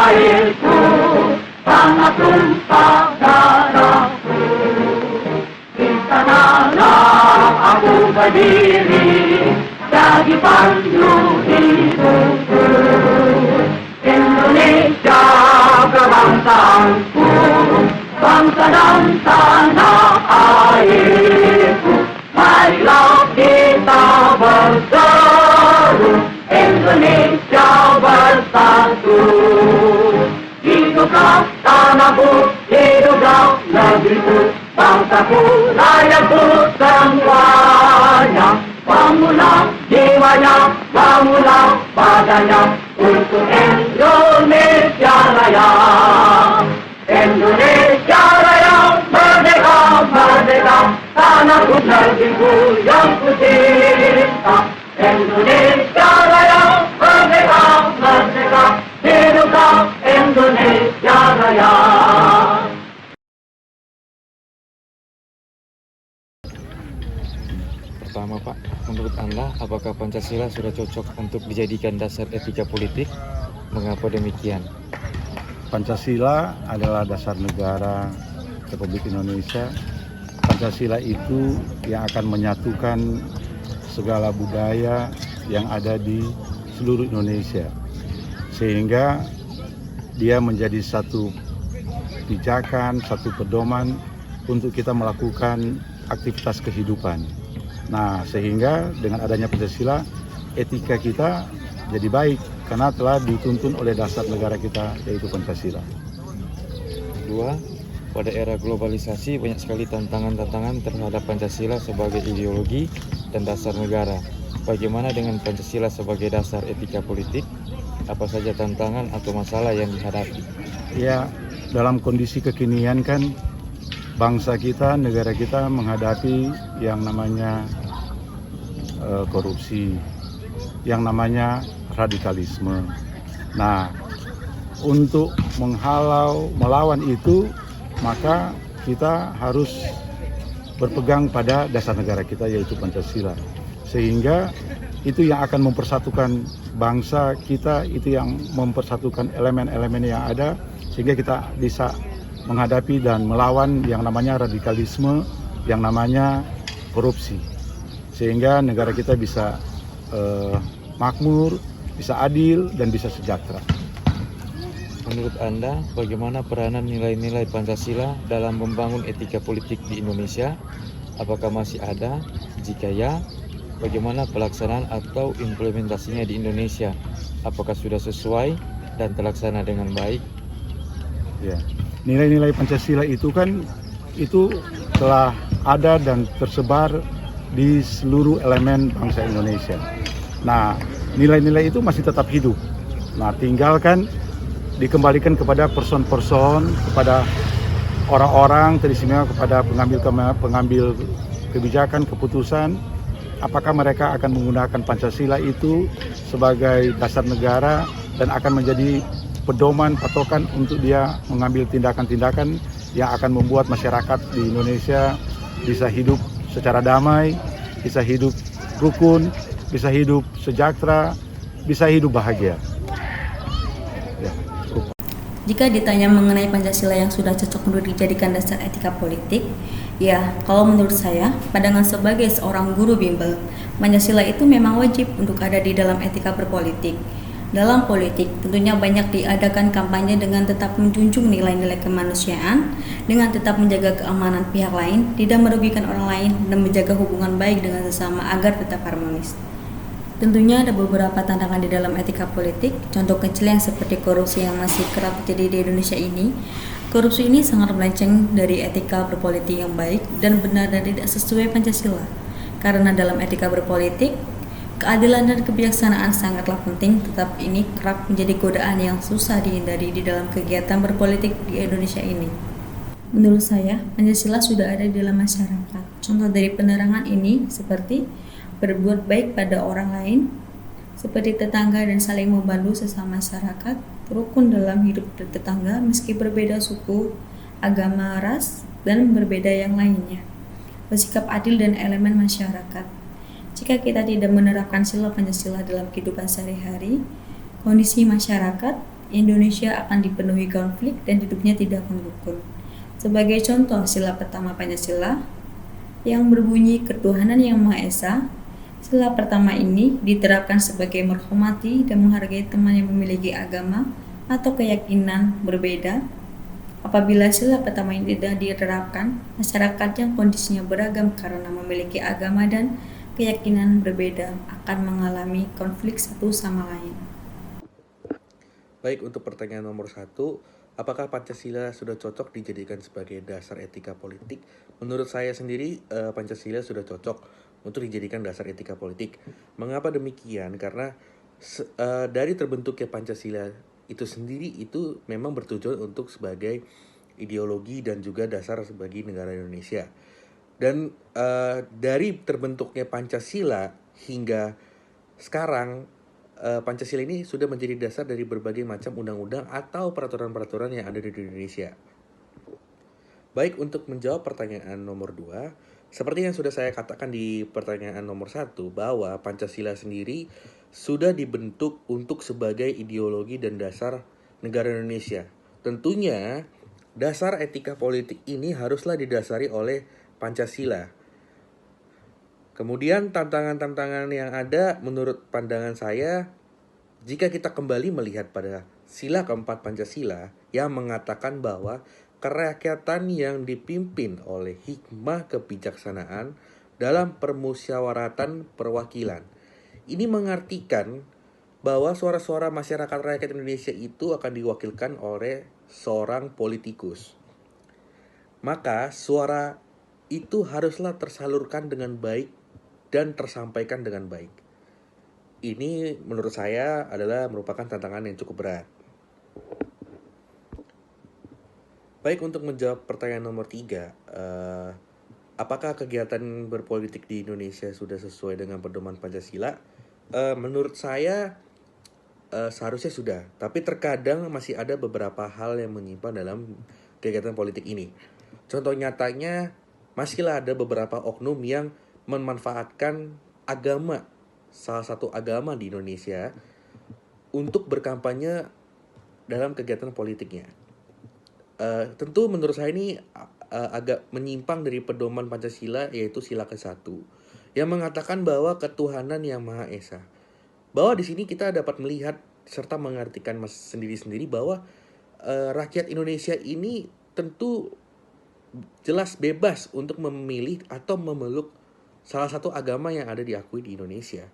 airku, tanah tumpah darahku. Di sanalah aku berdiri, jadi pandu hidupku. Indonesia kebangsaanku, bangsa dan tanah airku. Marilah kita berseru, Indonesia bersatu. Hiduplah tanahku, hiduplah negeriku, bangsaku, rakyatku semuanya. Bangunlah jiwanya, bangunlah badannya untuk Indonesia Raya. Indonesia Raya, merdeka, merdeka, tanahku negeriku yang ku cinta. Indonesia Raya, merdeka, merdeka, hiduplah Indonesia Raya. Pertama Pak, menurut Anda apakah Pancasila sudah cocok untuk dijadikan dasar etika politik? Mengapa demikian? Pancasila adalah dasar negara Republik Indonesia. Pancasila itu yang akan menyatukan segala budaya yang ada di seluruh Indonesia, sehingga dia menjadi satu pijakan, satu pedoman untuk kita melakukan aktivitas kehidupan. Nah, sehingga dengan adanya Pancasila, etika kita jadi baik karena telah dituntun oleh dasar negara kita, yaitu Pancasila. Kedua, pada era globalisasi banyak sekali tantangan-tantangan terhadap Pancasila sebagai ideologi dan dasar negara. Bagaimana dengan Pancasila sebagai dasar etika politik? Apa saja tantangan atau masalah yang dihadapi? Ya, dalam kondisi kekinian kan bangsa kita, negara kita menghadapi yang namanya korupsi, yang namanya radikalisme. Nah, untuk melawan itu, maka kita harus berpegang pada dasar negara kita, yaitu Pancasila. Sehingga itu yang akan mempersatukan bangsa kita, itu yang mempersatukan elemen-elemen yang ada, sehingga kita bisa menghadapi dan melawan yang namanya radikalisme, yang namanya korupsi. Sehingga negara kita bisa makmur, bisa adil, dan bisa sejahtera. Menurut Anda, bagaimana peranan nilai-nilai Pancasila dalam membangun etika politik di Indonesia? Apakah masih ada? Jika ya, bagaimana pelaksanaan atau implementasinya di Indonesia? Apakah sudah sesuai dan terlaksana dengan baik? Ya, nilai-nilai Pancasila itu kan telah ada dan tersebar di seluruh elemen bangsa Indonesia. Nah, nilai-nilai itu masih tetap hidup. Nah, tinggalkan dikembalikan kepada person-person, kepada orang-orang, teristimewa kepada pengambil kebijakan, keputusan, apakah mereka akan menggunakan Pancasila itu sebagai dasar negara dan akan menjadi pedoman, patokan untuk dia mengambil tindakan-tindakan yang akan membuat masyarakat di Indonesia bisa hidup secara damai, bisa hidup rukun, bisa hidup sejahtera, bisa hidup bahagia. Ya, jika ditanya mengenai Pancasila yang sudah cocok untuk dijadikan dasar etika politik, ya, kalau menurut saya, pandangan sebagai seorang guru bimbel, Pancasila itu memang wajib untuk ada di dalam etika berpolitik. Dalam politik, tentunya banyak diadakan kampanye dengan tetap menjunjung nilai-nilai kemanusiaan, dengan tetap menjaga keamanan pihak lain, tidak merugikan orang lain, dan menjaga hubungan baik dengan sesama agar tetap harmonis. Tentunya ada beberapa tantangan di dalam etika politik, contoh kecil yang seperti korupsi yang masih kerap terjadi di Indonesia ini. Korupsi ini sangat melenceng dari etika berpolitik yang baik dan benar dan tidak sesuai Pancasila. Karena dalam etika berpolitik, Keadilan dan kebijaksanaan sangatlah penting, tetapi ini kerap menjadi godaan yang susah dihindari di dalam kegiatan berpolitik di Indonesia ini. Menurut saya, Pancasila sudah ada di dalam masyarakat. Contoh dari penerangan ini seperti berbuat baik pada orang lain, seperti tetangga dan saling membantu sesama masyarakat, rukun dalam hidup tetangga meski berbeda suku, agama, ras, dan berbeda yang lainnya. Bersikap adil dan elemen masyarakat. Jika kita tidak menerapkan sila Pancasila dalam kehidupan sehari-hari, kondisi masyarakat Indonesia akan dipenuhi konflik dan hidupnya tidak akan rukun. Sebagai contoh, sila pertama Pancasila yang berbunyi ketuhanan yang Maha Esa. Sila pertama ini diterapkan sebagai menghormati dan menghargai teman yang memiliki agama atau keyakinan berbeda. Apabila sila pertama ini tidak diterapkan, masyarakat yang kondisinya beragam karena memiliki agama dan keyakinan berbeda akan mengalami konflik satu sama lain. Baik, untuk pertanyaan nomor 1, apakah Pancasila sudah cocok dijadikan sebagai dasar etika politik? Menurut saya sendiri, Pancasila sudah cocok untuk dijadikan dasar etika politik. Mengapa demikian? Karena dari terbentuknya Pancasila itu sendiri itu memang bertujuan untuk sebagai ideologi dan juga dasar sebagai negara Indonesia. Dan dari terbentuknya Pancasila hingga sekarang, Pancasila ini sudah menjadi dasar dari berbagai macam undang-undang atau peraturan-peraturan yang ada di Indonesia. Baik, untuk menjawab pertanyaan nomor 2, seperti yang sudah saya katakan di pertanyaan nomor 1, bahwa Pancasila sendiri sudah dibentuk untuk sebagai ideologi dan dasar negara Indonesia. Tentunya, dasar etika politik ini haruslah didasari oleh Pancasila. Kemudian tantangan-tantangan yang ada menurut pandangan saya, jika kita kembali melihat pada sila keempat Pancasila yang mengatakan bahwa kerakyatan yang dipimpin oleh hikmah kebijaksanaan dalam permusyawaratan perwakilan. Ini mengartikan bahwa suara-suara masyarakat rakyat Indonesia itu akan diwakilkan oleh seorang politikus. Maka suara itu haruslah tersalurkan dengan baik dan tersampaikan dengan baik. Ini menurut saya adalah merupakan tantangan yang cukup berat. Baik, untuk menjawab pertanyaan nomor 3, apakah kegiatan berpolitik di Indonesia sudah sesuai dengan pedoman Pancasila? Menurut saya seharusnya sudah, tapi terkadang masih ada beberapa hal yang menyimpang dalam kegiatan politik ini. Contoh nyatanya, masihlah ada beberapa oknum yang memanfaatkan agama, salah satu agama di Indonesia, untuk berkampanye dalam kegiatan politiknya. Tentu menurut saya ini agak menyimpang dari pedoman Pancasila, yaitu sila ke-1 yang mengatakan bahwa ketuhanan yang Maha Esa. Bahwa di sini kita dapat melihat serta mengartikan sendiri-sendiri bahwa rakyat Indonesia ini tentu jelas bebas untuk memilih atau memeluk salah satu agama yang ada diakui di Indonesia.